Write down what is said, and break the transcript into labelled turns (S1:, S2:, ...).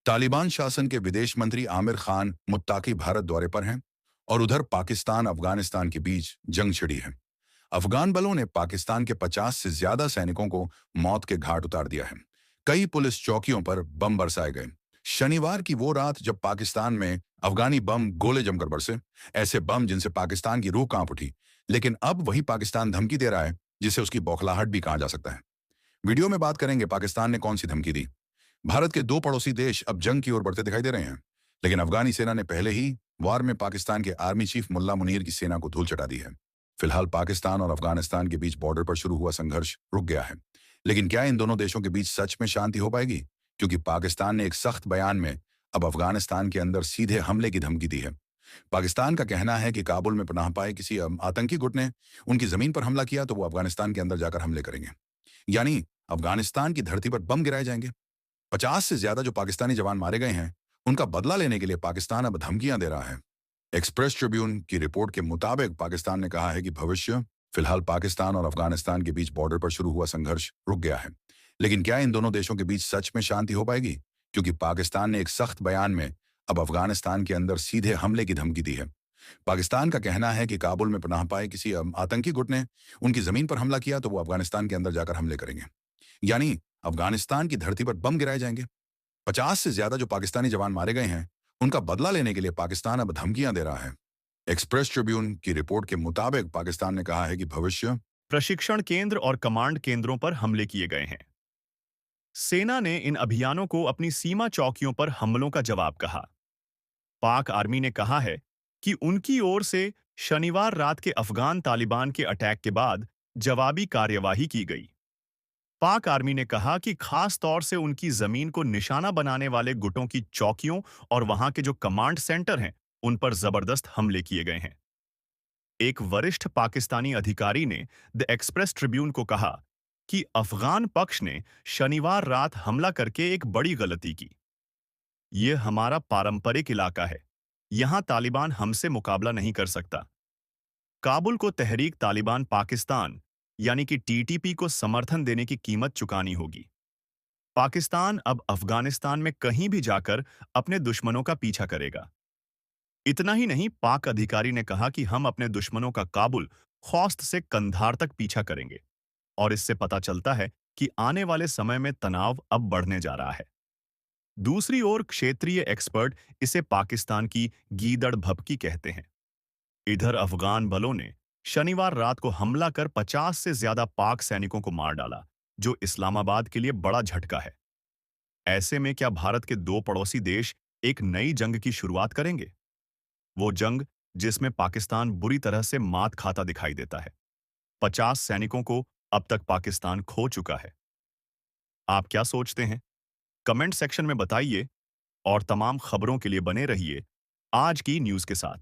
S1: तालिबान शासन के विदेश मंत्री आमिर खान मुत्ताकी भारत दौरे पर हैं और उधर पाकिस्तान अफगानिस्तान के बीच जंग छिड़ी है। अफगान बलों ने पाकिस्तान के 50 से ज्यादा सैनिकों को मौत के घाट उतार दिया है। कई पुलिस चौकियों पर बम बरसाए गए। शनिवार की वो रात जब पाकिस्तान में अफगानी बम गोले जमकर बरसे, ऐसे बम जिनसे पाकिस्तान की रूह कांप उठी। लेकिन अब वही पाकिस्तान धमकी दे रहा है जिसे उसकी बौखलाहट भी कहा जा सकता है। वीडियो में बात करेंगे पाकिस्तान ने कौन सी धमकी दी। भारत के दो पड़ोसी देश अब जंग की ओर बढ़ते दिखाई दे रहे हैं, लेकिन अफगानी सेना ने पहले ही वार में पाकिस्तान के आर्मी चीफ मुल्ला मुनीर की सेना को धूल चटा दी है। फिलहाल पाकिस्तान और अफगानिस्तान के बीच बॉर्डर पर शुरू हुआ संघर्ष रुक गया है, लेकिन क्या इन दोनों देशों के बीच सच में शांति हो पाएगी? क्योंकि पाकिस्तान ने एक सख्त बयान में अब अफगानिस्तान के अंदर सीधे हमले की धमकी दी है। पाकिस्तान का कहना है कि काबुल में पनाह पाए किसी आतंकी गुट ने उनकी जमीन पर हमला किया तो वो अफगानिस्तान के अंदर जाकर हमले करेंगे, यानी अफगानिस्तान की धरती पर बम गिराए जाएंगे। 50 से ज्यादा जो पाकिस्तानी जवान मारे गए हैं, उनका बदला लेने के लिए पाकिस्तान अब धमकियां दे रहा है। एक्सप्रेस ट्रिब्यून की रिपोर्ट के मुताबिक पाकिस्तान ने कहा है कि भविष्य फिलहाल पाकिस्तान और अफगानिस्तान के बीच बॉर्डर पर शुरू हुआ संघर्ष रुक गया है, लेकिन क्या इन दोनों देशों के बीच सच में शांति हो पाएगी? क्योंकि पाकिस्तान ने एक सख्त बयान में अब अफगानिस्तान के अंदर सीधे हमले की धमकी दी है। पाकिस्तान का कहना है कि काबुल में पनाह पाए किसी आतंकी गुट ने उनकी जमीन पर हमला किया तो वो अफगानिस्तान के अंदर जाकर हमले करेंगे, यानी अफगानिस्तान की धरती पर बम गिराए जाएंगे। 50 से ज्यादा जो पाकिस्तानी जवान मारे गए हैं, उनका बदला लेने के लिए पाकिस्तान अब धमकियां दे रहा है। एक्सप्रेस ट्रिब्यून की रिपोर्ट के मुताबिक पाकिस्तान ने कहा है कि भविष्य
S2: प्रशिक्षण केंद्र और कमांड केंद्रों पर हमले किए गए हैं। सेना ने इन अभियानों को अपनी सीमा चौकियों पर हमलों का जवाब कहा। पाक आर्मी ने कहा है कि उनकी ओर से शनिवार रात के अफगान तालिबान के अटैक के बाद जवाबी कार्यवाही की गई। पाक आर्मी ने कहा कि खास तौर से उनकी जमीन को निशाना बनाने वाले गुटों की चौकियों और वहां के जो कमांड सेंटर हैं, उन पर जबरदस्त हमले किए गए हैं। एक वरिष्ठ पाकिस्तानी अधिकारी ने द एक्सप्रेस ट्रिब्यून को कहा कि अफगान पक्ष ने शनिवार रात हमला करके एक बड़ी गलती की। यह हमारा पारंपरिक इलाका है। यहां तालिबान हमसे मुकाबला नहीं कर सकता। काबुल को तहरीक तालिबान पाकिस्तान यानी कि टीटीपी को समर्थन देने की कीमत चुकानी होगी। पाकिस्तान अब अफगानिस्तान में कहीं भी जाकर अपने दुश्मनों का पीछा करेगा। इतना ही नहीं, पाक अधिकारी ने कहा कि हम अपने दुश्मनों का काबुल, खौस्त से कंधार तक पीछा करेंगे। और इससे पता चलता है कि आने वाले समय में तनाव अब बढ़ने जा रहा है। दूसरी ओर क्षेत्रीय एक्सपर्ट इसे पाकिस्तान की गीदड़ भभकी कहते हैं। इधर अफगान बलों ने शनिवार रात को हमला कर 50 से ज्यादा पाक सैनिकों को मार डाला, जो इस्लामाबाद के लिए बड़ा झटका है। ऐसे में क्या भारत के दो पड़ोसी देश एक नई जंग की शुरुआत करेंगे? वो जंग जिसमें पाकिस्तान बुरी तरह से मात खाता दिखाई देता है। 50 सैनिकों को अब तक पाकिस्तान खो चुका है। आप क्या सोचते हैं? कमेंट सेक्शन में बताइए और तमाम खबरों के लिए बने रहिए आज की न्यूज़ के साथ।